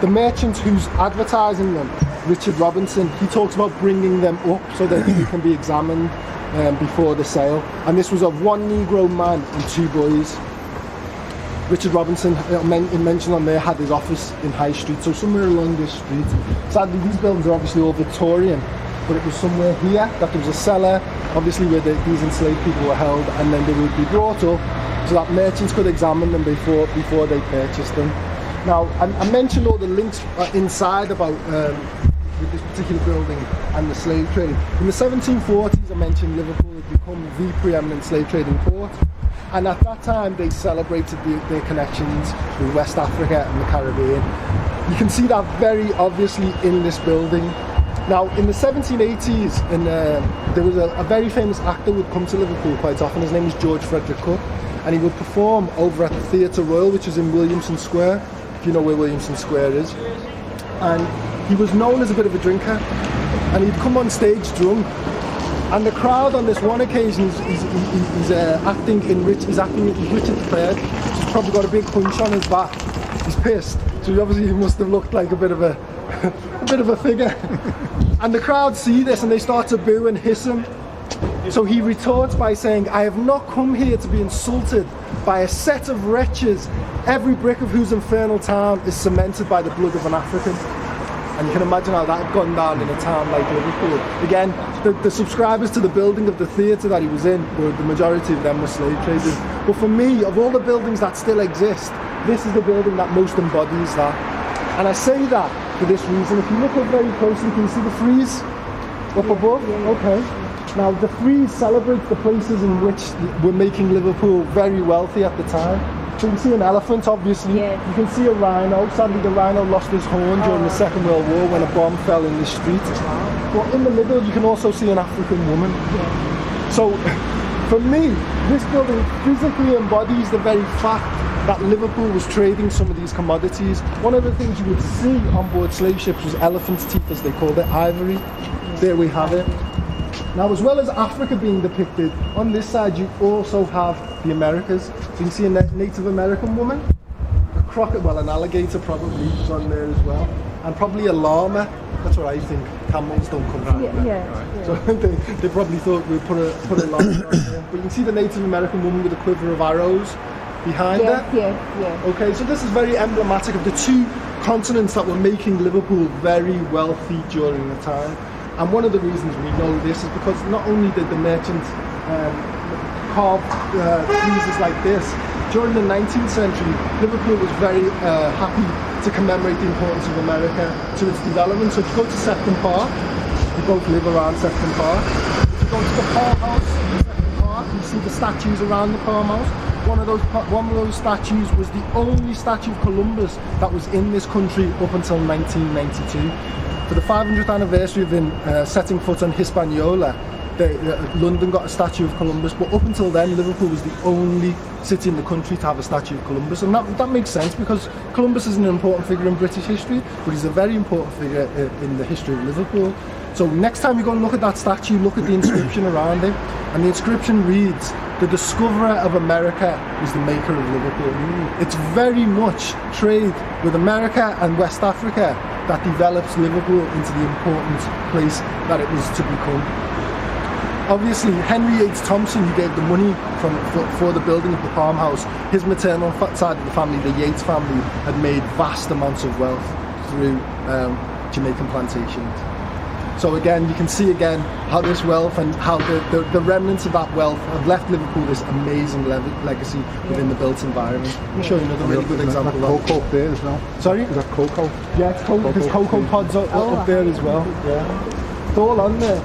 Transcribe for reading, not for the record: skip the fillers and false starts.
the merchant who's advertising them, Richard Robinson, he talks about bringing them up so that they can be examined before the sale. And this was of one Negro man and two boys. Richard Robinson, mentioned on there, had his office in High Street, so somewhere along this street. Sadly, these buildings are obviously all Victorian, but it was somewhere here that there was a cellar, obviously where these enslaved people were held, and then they would be brought up so that merchants could examine them before they purchased them. Now, I mentioned all the links inside about with this particular building and the slave trade. In the 1740s, I mentioned Liverpool had become the preeminent slave trading port. And at that time, they celebrated their connections with West Africa and the Caribbean. You can see that very obviously in this building. Now, in the 1780s, there was a very famous actor who would come to Liverpool quite often. His name was George Frederick Cook, and he would perform over at the Theatre Royal, which is in Williamson Square, if you know where Williamson Square is. And he was known as a bit of a drinker, and he'd come on stage drunk. And the crowd on this one occasion, he's acting Richard III. He's probably got a big hunch on his back. He's pissed, so he must have looked like a bit of a figure. And the crowd see this and they start to boo and hiss him. So he retorts by saying, "I have not come here to be insulted by a set of wretches, every brick of whose infernal town is cemented by the blood of an African." And you can imagine how that had gone down in a town like Liverpool. Again, the subscribers to the building of the theatre that he was in, the majority of them were slave traders. But for me, of all the buildings that still exist, this is the building that most embodies that. And I say that for this reason. If you look up very closely, can you see the frieze up above? Okay. Now, the frieze celebrates the places in which were making Liverpool very wealthy at the time. So you can see an elephant, obviously. Yeah. You can see a rhino. Sadly, the rhino lost his horn during the Second World War when a bomb fell in the street. But in the middle, you can also see an African woman. Yeah. So, for me, this building physically embodies the very fact that Liverpool was trading some of these commodities. One of the things you would see on board slave ships was elephant's teeth, as they called it, ivory. There we have it. Now, as well as Africa being depicted, on this side you also have the Americas. So you can see a Native American woman, a crocodile, an alligator probably is on there as well, and probably a llama. That's what I think. Camels don't come from there. Yeah. So they probably thought we'd put a llama on there. But you can see the Native American woman with a quiver of arrows behind her. Yeah. Okay, so this is very emblematic of the two continents that were making Liverpool very wealthy during the time. And one of the reasons we know this is because not only did the merchants carve friezes like this, during the 19th century, Liverpool was very happy to commemorate the importance of America to its development. So if you go to Sefton Park, we both live around Sefton Park. If you go to the Palm House in Sefton Park, you see the statues around the Palm House. One of those statues was the only statue of Columbus that was in this country up until 1992. For the 500th anniversary of him setting foot on Hispaniola, London got a statue of Columbus, but up until then Liverpool was the only city in the country to have a statue of Columbus. And that makes sense because Columbus is an important figure in British history, but he's a very important figure in the history of Liverpool. So next time you go and look at that statue, look at the inscription around it, and the inscription reads, "The discoverer of America is the maker of Liverpool." It's very much trade with America and West Africa that develops Liverpool into the important place that it was to become. Obviously, Henry Yates Thompson, who gave the money for the building of the Palm House, his maternal side of the family, the Yates family, had made vast amounts of wealth through Jamaican plantations. So again, you can see again how this wealth and how the remnants of that wealth have left Liverpool this amazing legacy within the built environment. I'll show you another really good example. Cocoa up there as well. Sorry? Is that cocoa? Yeah, it's cocoa. There's cocoa pods up there as well. Yeah, it's all on there.